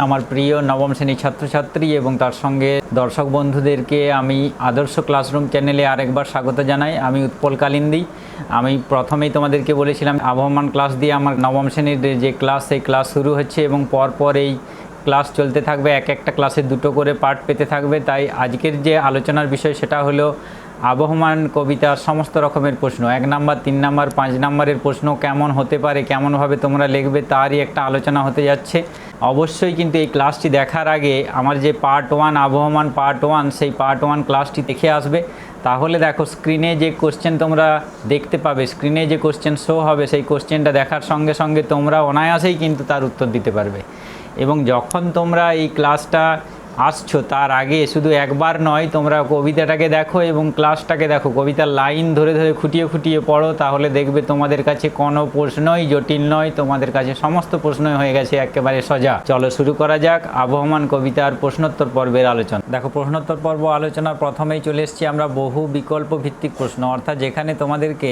আমার প্রিয় নবম শ্রেণীর ছাত্রছাত্রী এবং তার সঙ্গে দর্শক বন্ধুদেরকে আমি আদর্শ ক্লাসরুম চ্যানেলে আরেকবার স্বাগত জানাই। আমি উৎপল কালিন্দী। আমি প্রথমেই তোমাদেরকে বলেছিলাম আবহমান ক্লাস দিয়ে আমার নবম শ্রেণীর যে ক্লাস সেই ক্লাস শুরু হচ্ছে এবং পরপর এই ক্লাস চলতে থাকবে, এক একটা ক্লাসে দুটো করে পার্ট পেতে থাকবে। তাই আজকের যে আলোচনার বিষয় সেটা হলো আবহমান কবিতার সমস্ত রকমের প্রশ্ন, 1 নাম্বার 3 নাম্বার 5 নাম্বারের প্রশ্ন কেমন হতে পারে, কেমনভাবে তোমরা লিখবে তারই একটা আলোচনা হতে যাচ্ছে। অবশ্যই কিন্তু এই ক্লাসটি দেখার আগে আমার যে পার্ট 1 আবহমান পার্ট 1 সেই পার্ট 1 ক্লাসটি দেখে আসবে। তাহলে দেখো স্ক্রিনে যে কোশ্চেন তোমরা দেখতে পাবে, স্ক্রিনে যে কোশ্চেন শো হবে সেই কোশ্চেনটা দেখার সঙ্গে সঙ্গে তোমরা অনায়াসেই কিন্তু তার উত্তর দিতে পারবে। এবং যখন তোমরা এই ক্লাসটা আসছো তার আগে শুধু একবার নয়, তোমরা কবিতাটাকে দেখো এবং ক্লাসটাকে দেখো, কবিতার লাইন ধরে ধরে খুঁটিয়ে খুঁটিয়ে পড়ো, তাহলে দেখবে তোমাদের কাছে কোনো প্রশ্নই জটিল নয়, তোমাদের কাছে সমস্ত প্রশ্নই হয়ে গেছে একেবারে সোজা। চলো শুরু করা যাক আবহমান কবিতার প্রশ্নোত্তর পর্বের আলোচনা। দেখো প্রশ্নোত্তর পর্ব আলোচনার প্রথমেই চলে এসেছি আমরা বহু বিকল্প ভিত্তিক প্রশ্ন, অর্থাৎ যেখানে তোমাদেরকে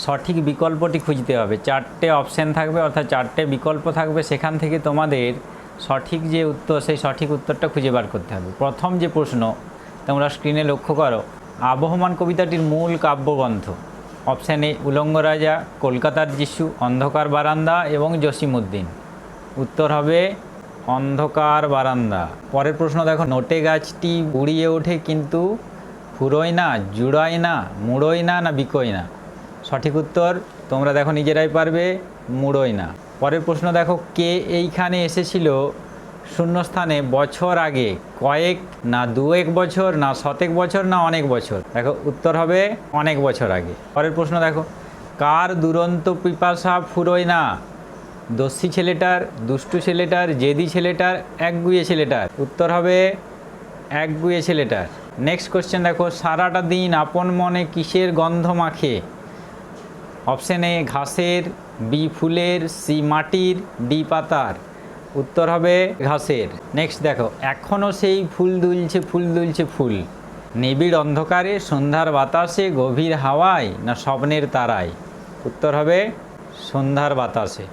সঠিক বিকল্পটি খুঁজতে হবে। 4টে অপশান থাকবে, অর্থাৎ 4টে বিকল্প থাকবে, সেখান থেকে তোমাদের সঠিক যে উত্তর সেই সঠিক উত্তরটা খুঁজে বার করতে হবে। প্রথম যে প্রশ্ন তোমরা স্ক্রিনে লক্ষ্য করো, আবহমান কবিতাটির মূল কাব্যগ্রন্থ। অপশান এ উলঙ্গ রাজা, কলকাতার যিশু, অন্ধকার বারান্দা এবং জসিমউদ্দিন। উত্তর হবে অন্ধকার বারান্দা। পরের প্রশ্ন দেখো, নোটে গাছটি উড়িয়ে ওঠে কিন্তু ফুরোয় না, জুড়ায় না, মুড়োয় না, না বিকোয় না। সঠিক উত্তর তোমরা দেখো নিজেরাই পারবে, মুড়োয় না। পরের প্রশ্ন দেখো, কে এইখানে এসেছিল শূন্যস্থানে বছর আগে, কয়েক না 2-1 বছর, না 100 বছর, না অনেক বছর। দেখো উত্তর হবে অনেক বছর আগে। পরের প্রশ্ন দেখো, কার দুরন্ত পিপাসা ফুরোয় না? দস্যি ছেলেটার, দুষ্টু ছেলেটার, জেদি ছেলেটার, একগুঁয়ে ছেলেটার। উত্তর হবে একগুঁয়ে ছেলেটার। নেক্সট কোশ্চেন দেখো, সারাটা দিন আপন মনে কিসের গন্ধ মাখে? অপশান এ ঘাসের, বি ফুলের, সি মাটির, ডি পাতার। উত্তর হবে ঘাসের। নেক্সট দেখো, এখনও সেই ফুল দুলছে ফুল দুলছে ফুল, নিবিড় অন্ধকারে, সন্ধ্যার বাতাসে, গভীর হাওয়ায়, না স্বপ্নের তারায়। উত্তর হবে সন্ধ্যার বাতাসে।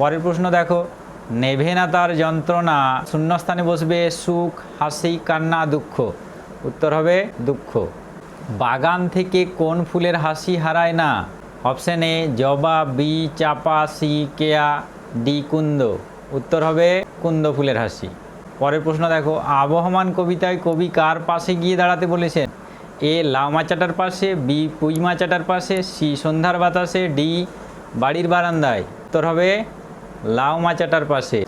পরের প্রশ্ন দেখো, নেভে না তার যন্ত্রণা, শূন্যস্থানে বসবে সুখ, হাসি, কান্না, দুঃখ। উত্তর হবে দুঃখ। বাগান থেকে কোন ফুলের হাসি হারায় না? অপশান এ জবা, বি চাপা, সি কেয়া, ডি কুন্দ। উত্তর হবে কুন্দ ফুলের হাসি। পরের প্রশ্ন দেখো, আবহমান কবিতায় কবি কার পাশে গিয়ে দাঁড়াতে বলেছেন? এ লাউ মাচাটার পাশে, বি পুঁই মাচাটার পাশে, সি সন্ধ্যার বাতাসে, ডি বাড়ির বারান্দায়। উত্তর হবে লাউ মাচাটার পাশে।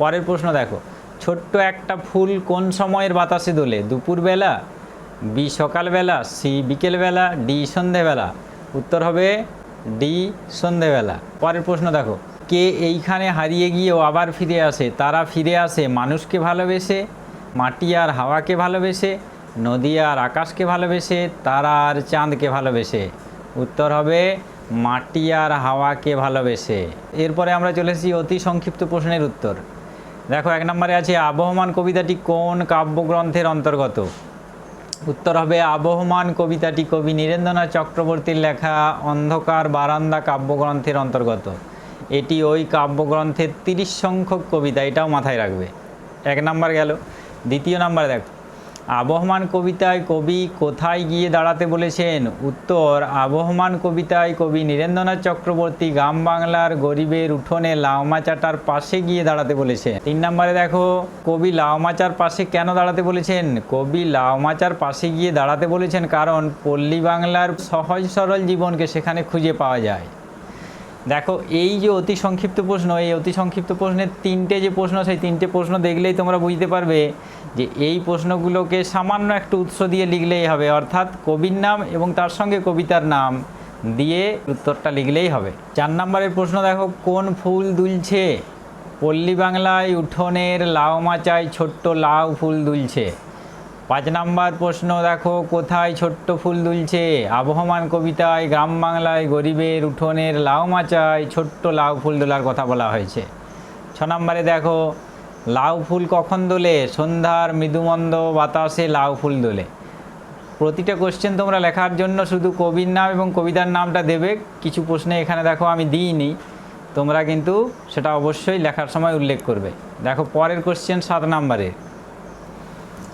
পরের প্রশ্ন দেখো, ছোট্ট একটা ফুল কোন সময়ের বাতাসে দোলে? দুপুরবেলা, বি সকালবেলা, সি বিকেলবেলা, ডি সন্ধেবেলা। উত্তর হবে ডি সন্ধেবেলা। পরের প্রশ্ন দেখো, কে এইখানে হারিয়ে গিয়েও আবার ফিরে আসে? তারা ফিরে আসে মানুষকে ভালোবেসে, মাটি আর হাওয়াকে ভালোবেসে, নদী আর আকাশকে ভালোবেসে, তারা আর চাঁদকে ভালোবেসে। উত্তর হবে মাটি আর হাওয়াকে ভালোবেসে। এরপরে আমরা চলে এসেছি অতি সংক্ষিপ্ত প্রশ্নের উত্তর। দেখো 1 নম্বরে আছে, আবহমান কবিতাটি কোন কাব্যগ্রন্থের অন্তর্গত? উত্তর হবে আবহমান কবিতাটি কবি নীরেন্দ্রনাথ চক্রবর্তীর লেখা অন্ধকার বারান্দা কাব্যগ্রন্থের অন্তর্গত। এটি ওই কাব্যগ্রন্থের 30 সংখ্যক কবিতা, এটাও মাথায় রাখবে। 1 নাম্বার গেল। দ্বিতীয় নাম্বার দেখো, আবহমান কবিতায় কবি কোথায় গিয়ে দাঁড়াতে বলেছেন? উত্তর আবহমান কবিতায় কবি নীরেন্দ্রনাথ চক্রবর্তী গ্রাম বাংলার গরিবের উঠোনে লাউমাচাটার পাশে গিয়ে দাঁড়াতে বলেছেন। 3 নম্বরে দেখো, কবি লাউমাচার পাশে কেন দাঁড়াতে বলেছেন? কবি লাউমাচার পাশে গিয়ে দাঁড়াতে বলেছেন কারণ পল্লী বাংলার সহজ সরল জীবনকে সেখানে খুঁজে পাওয়া যায়। দেখো এই যে অতি সংক্ষিপ্ত প্রশ্ন, এই অতি সংক্ষিপ্ত প্রশ্নের 3টে যে প্রশ্ন, সেই 3টে প্রশ্ন দেখলেই তোমরা বুঝতে পারবে যে এই প্রশ্নগুলোকে সামান্য একটু উৎস দিয়ে লিখলেই হবে, অর্থাৎ কবির নাম এবং তার সঙ্গে কবিতার নাম দিয়ে উত্তরটা লিখলেই হবে। 4 নম্বরের প্রশ্ন দেখো, কোন ফুল দুলছে? পল্লী বাংলায় উঠোনের লাউ মাচায় ছোট্ট লাউ ফুল দুলছে। 5 নম্বর প্রশ্ন দেখো, কোথায় ছোট্ট ফুল দুলছে? আবহমান কবিতায় গ্রাম বাংলায় গরিবের উঠোনের লাউ মাচায় ছোট্ট লাউ ফুল দোলার কথা বলা হয়েছে। 6 নম্বরে দেখো, লাউ ফুল কখন দোলে? সন্ধ্যার মৃদুমন্দ বাতাসে লাউ ফুল দোলে। প্রতিটা কোশ্চেন তোমরা লেখার জন্য শুধু কবির নাম এবং কবিতার নামটা দেবে। কিছু প্রশ্নে এখানে দেখো আমি দিইনি, তোমরা কিন্তু সেটা অবশ্যই লেখার সময় উল্লেখ করবে। দেখো পরের কোশ্চেন 7 নম্বরের।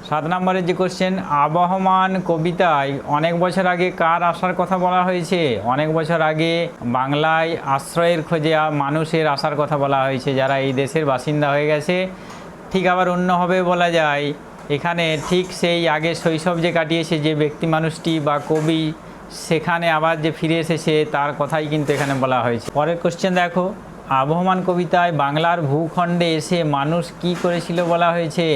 7 নম্বরের যে কোশ্চেন, আবহমান কবিতায় অনেক বছর আগে কার আসার কথা বলা হয়েছে? অনেক বছর আগে বাংলায় আশ্রয়ের খোঁজে মানুষের আসার কথা বলা হয়েছে, যারা এই দেশের বাসিন্দা হয়ে গেছে। ঠিক আবার অন্যভাবে বলা যায়, এখানে ঠিক সেই আগে শৈশব যে কাটিয়েছে যে ব্যক্তি মানুষটি বা কবি, সেখানে আবার যে ফিরে এসেছে তার কথাই কিন্তু এখানে বলা হয়েছে। পরের কোশ্চেন দেখো, আবহমান কবিতায় বাংলার ভূখণ্ডে এসে মানুষ কি করেছিল বলা হয়েছে?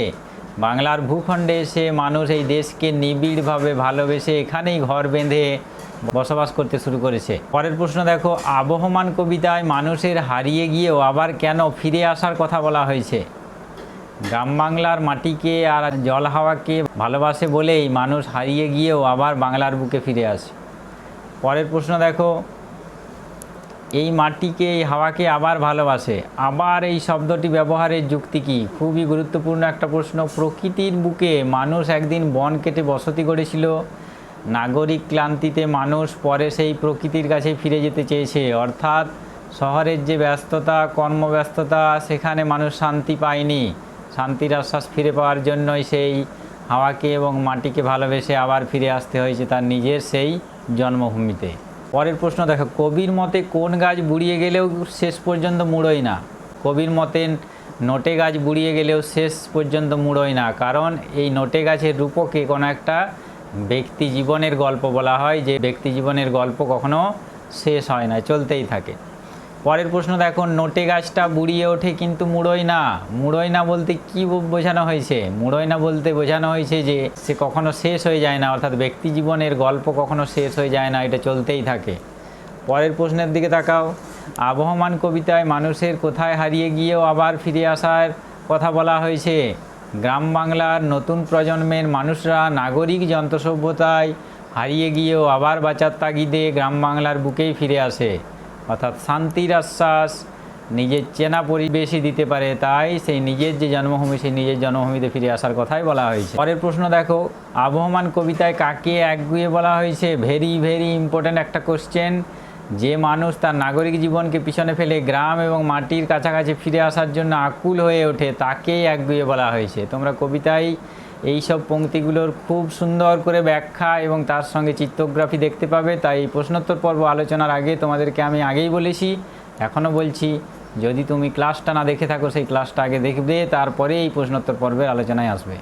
বাংলার ভূখণ্ডে এসে মানুষ এই দেশকে নিবিড়ভাবে ভালোবেসে এখানেই ঘর বেঁধে বসবাস করতে শুরু করেছে। পরের প্রশ্ন দেখো, আবহমান কবিতায় মানুষের হারিয়ে গিয়েও আবার কেন ফিরে আসার কথা বলা হয়েছে? গ্রাম বাংলার মাটিকে আর জল হাওয়াকে ভালোবাসে বলেই মানুষ হারিয়ে গিয়েও আবার বাংলার বুকে ফিরে আসে। পরের প্রশ্ন দেখো, এই মাটিকে এই হাওয়াকে আবার ভালোবাসে, আবার এই শব্দটি ব্যবহারের যুক্তি কী? খুবই গুরুত্বপূর্ণ একটা প্রশ্ন। প্রকৃতির বুকে মানুষ একদিন বন কেটে বসতি গড়েছিল, নাগরিক ক্লান্তিতে মানুষ পরে সেই প্রকৃতির কাছে ফিরে যেতে চেয়েছে। অর্থাৎ শহরের যে ব্যস্ততা, কর্মব্যস্ততা, সেখানে মানুষ শান্তি পায়নি। শান্তির আশ্বাস ফিরে পাওয়ার জন্যই সেই হাওয়াকে এবং মাটিকে ভালোবেসে আবার ফিরে আসতে হয়েছে তার নিজের সেই জন্মভূমিতে। পরের প্রশ্ন দেখো, কবির মতে কোন গাছ বুড়িয়ে গেলেও শেষ পর্যন্ত মুড়োয় না? কবির মতে নোটে গাছ বুড়িয়ে গেলেও শেষ পর্যন্ত মুড়োয় না, কারণ এই নোটে গাছের রূপকে কোনো একটা ব্যক্তি জীবনের গল্প বলা হয়, যে ব্যক্তি জীবনের গল্প কখনো শেষ হয় না, চলতেই থাকে। পরের প্রশ্ন দেখো, নোটে গাছটা বুড়িয়ে ওঠে কিন্তু মুড়োয় না। মুড়োয় না বলতে কি বোঝানো হয়েছে? মুড়োয় না বলতে বোঝানো হয়েছে যে সে কখনো শেষ হয়ে যায় না, অর্থাৎ ব্যক্তি জীবনের গল্প কখনো শেষ হয়ে যায় না, এটা চলতেই থাকে। পরের প্রশ্নের দিকে তাকাও, আবহমান কবিতায় মানুষের কোথায় হারিয়ে গিয়েও আবার ফিরে আসার কথা বলা হয়েছে? গ্রাম বাংলার নতুন প্রজন্মের মানুষরা নাগরিক যন্ত্র সভ্যতায় হারিয়ে গিয়েও আবার বাঁচার তাগিদে গ্রাম বাংলার বুকেই ফিরে আসে। অর্থাৎ শান্তির আশ্বাস নিজের চেনা পরিবেশই দিতে পারে, তাই সেই নিজের যে জন্মভূমি, সেই নিজের জন্মভূমিতে ফিরে আসার কথাই বলা হয়েছে। পরের প্রশ্ন দেখো, আবহমান কবিতায় কাকে একগুঁয়ে বলা হয়েছে? ভেরি ভেরি ইম্পর্ট্যান্ট একটা কোশ্চেন। যে মানুষ তার নাগরিক জীবনকে পিছনে ফেলে গ্রাম এবং মাটির কাছাকাছি ফিরে আসার জন্য আকুল হয়ে ওঠে, তাকেই একগুঁয়ে বলা হয়েছে। তোমরা কবিতায় এই সব পংক্তিগুলোর খুব সুন্দর করে ব্যাখ্যা এবং তার সঙ্গে চিত্রগ্রাফি দেখতে পাবে। তাই এই প্রশ্নোত্তর পর্ব আলোচনার আগে তোমাদেরকে আমি আগেই বলেছি, এখনও বলছি, যদি তুমি ক্লাসটা না দেখে থাকো সেই ক্লাসটা আগে দেখবে, তারপরে এই প্রশ্নোত্তর পর্বের আলোচনায় আসবে।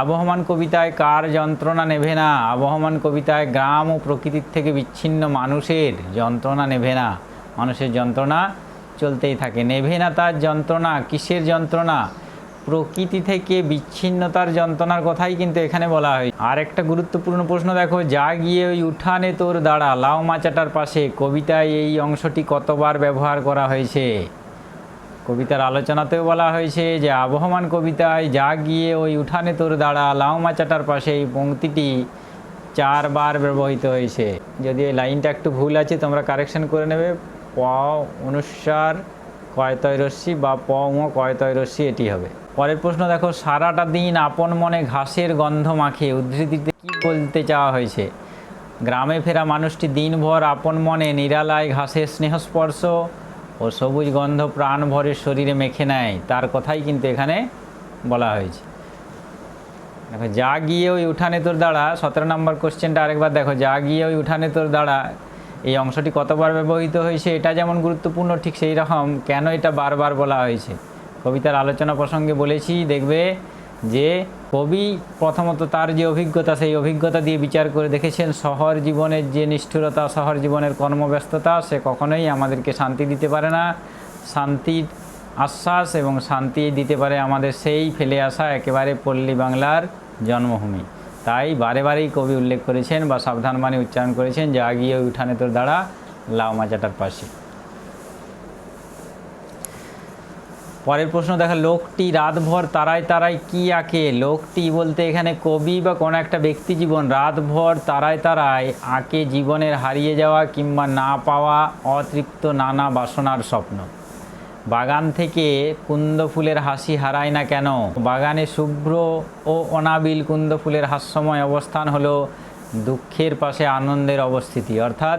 আবহমান কবিতায় কার যন্ত্রণা নেভে না? আবহমান কবিতায় গ্রাম ও প্রকৃতির থেকে বিচ্ছিন্ন মানুষের যন্ত্রণা নেভে না। মানুষের যন্ত্রণা চলতেই থাকে, নেভে না তার যন্ত্রণা। কিসের যন্ত্রণা? প্রকৃতি থেকে বিচ্ছিন্নতার যন্ত্রণার কথাই কিন্তু এখানে বলা হয়। আর একটা গুরুত্বপূর্ণ প্রশ্ন দেখো, যা গিয়ে ওই উঠানে তোর দাঁড়া লাউ মাচাটার পাশে, কবিতায় এই অংশটি কতবার ব্যবহার করা হয়েছে? কবিতার আলোচনাতেও বলা হয়েছে যে আবহমান কবিতায় যা গিয়ে ওই উঠানে তোর দাঁড়া লাউ মাচাটার পাশে, এই পংক্তিটি 4 বার ব্যবহৃত হয়েছে। যদি এই লাইনটা একটু ভুল আছে তোমরা কারেকশন করে নেবে। প অনুস্বার কয়তয় রশ্মি বা প ম কয়তয় রশ্মি, এটি হবে। পরের প্রশ্ন দেখো, সারাটা দিন আপন মনে ঘাসের গন্ধ মাখে, উদ্ধৃতিতে কি বলতে চাওয়া হয়েছে? গ্রামে ফেরা মানুষটি দিনভর আপন মনে নিরালায় ঘাসের স্নেহস্পর্শ ও সবুজ গন্ধ প্রাণ ভরে শরীরে মেখে নেয়, তার কথাই কিন্তু এখানে বলা হয়েছে। দেখো, যা গিয়ে ওই উঠানে তোর দাঁড়া, 17 নম্বর কোশ্চেনটা আরেকবার দেখো, যা গিয়ে ওই উঠানে তোর দাঁড়া, এই অংশটি কতবার ব্যবহৃত হয়েছে? এটা যেমন গুরুত্বপূর্ণ, ঠিক সেই রকম কেন এটা বারবার বলা হয়েছে। কবিতার আলোচনা প্রসঙ্গে বলেছি, দেখবে যে কবি প্রথমত তার যে অভিজ্ঞতা, সেই অভিজ্ঞতা দিয়ে বিচার করে দেখেছেন শহর জীবনের যে নিষ্ঠুরতা, শহর জীবনের কর্মব্যস্ততা, সে কখনোই আমাদেরকে শান্তি দিতে পারে না। শান্তির আশ্বাস এবং শান্তি দিতে পারে আমাদের সেই ফেলে আসা একেবারে পল্লী বাংলার জন্মভূমি। তাই বারে বারেই কবি উল্লেখ করেছেন বা সাবধান বাণী উচ্চারণ করেছেন, যা গিয়ে উঠানে তোর দাঁড়া লাউ মাচাটার পাশে। পরের প্রশ্ন দেখা, লোকটি রাতভর তারায় তারায় কি আঁকে? লোকটি বলতে এখানে কবি বা কোনো একটা ব্যক্তি জীবন রাতভর তারায় তারায় আঁকে জীবনের হারিয়ে যাওয়া কিংবা না পাওয়া অতৃপ্ত নানা বাসনার স্বপ্ন। বাগান থেকে কুন্দ ফুলের হাসি হারায় না কেন? বাগানে শুভ্র ও অনাবিল কুন্দ ফুলের হাস্যময় অবস্থান হলো দুঃখের পাশে আনন্দের অবস্থিতি। অর্থাৎ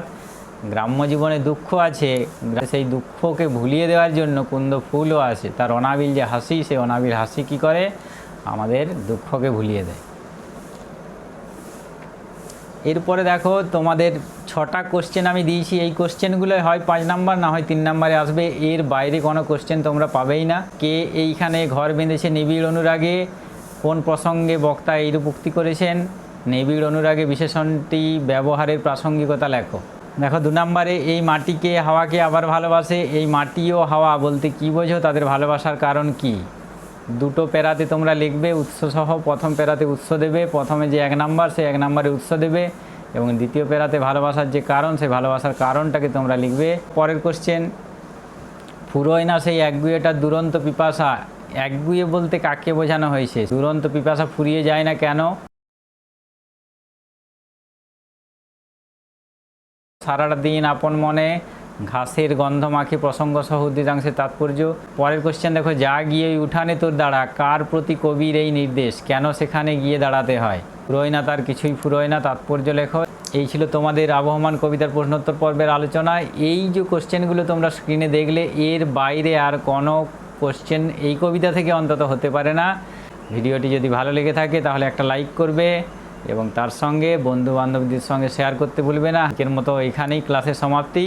গ্রাম্য জীবনে দুঃখ আছে, সেই দুঃখকে ভুলিয়ে দেওয়ার জন্য কুন্দ ফুলও আছে। তার অনাবিল যে হাসি, সেই অনাবিল হাসি কী করে? আমাদের দুঃখকে ভুলিয়ে দেয়। এরপরে দেখো তোমাদের 6টা কোশ্চেন আমি দিয়েছি। এই কোশ্চেনগুলো হয় 5 নাম্বার, না হয় 3 নাম্বারে আসবে। এর বাইরে কোনো কোশ্চেন তোমরা পাবেই না। কে এইখানে ঘর বেঁধেছে নিবিড় অনুরাগে, কোন প্রসঙ্গে বক্তা এইরূপ উক্তি করেছেন? নিবিড় অনুরাগে বিশেষণটি ব্যবহারের প্রাসঙ্গিকতা লেখো। দেখো 2 নাম্বারে এই মাটিকে হাওয়াকে আবার ভালোবাসে। এই মাটি ও হাওয়া বলতে কী বোঝো? তাদের ভালোবাসার কারণ কি? দুটো প্যারাতে তোমরা লিখবে উৎসসহ। প্রথম প্যারাতে উৎস দেবে, প্রথমে যে 1 নাম্বার সেই 1 নাম্বারে উৎস দেবে, এবং দ্বিতীয় প্যারাতে ভালোবাসার যে কারণ, সেই ভালোবাসার কারণটাকে তোমরা লিখবে। পরের কোশ্চেন, ফুরোয় না সেই একগুঁয়েটার দুরন্ত পিপাসা। একগুঁয়ে বলতে কাকে বোঝানো হয়েছে? দুরন্ত পিপাসা ফুরিয়ে যায় না কেন? সারাটা দিন আপন মনে ঘাসের গন্ধ মাখে প্রসঙ্গ সহ উদ্দীতাংশের তাৎপর্য। পরের কোশ্চেন দেখো, যা গিয়ে উঠানে তোর দাঁড়া, কার প্রতি কবির এই নির্দেশ? কেন সেখানে গিয়ে দাঁড়াতে হয়? ফুরোয় না, তার কিছুই ফুরোয় না, তাৎপর্য লেখো। এই ছিল তোমাদের আবহমান কবিতার প্রশ্নোত্তর পর্বের আলোচনা। এই যে কোশ্চেনগুলো তোমরা স্ক্রিনে দেখলে, এর বাইরে আর কোনো কোশ্চেন এই কবিতা থেকে অন্তত হতে পারে না। ভিডিওটি যদি ভালো লেগে থাকে তাহলে একটা লাইক করবে এবং তার সঙ্গে বন্ধু বান্ধবদের সঙ্গে শেয়ার করতে ভুলবে না। আজকের মতো এখানেই ক্লাসের সমাপ্তি।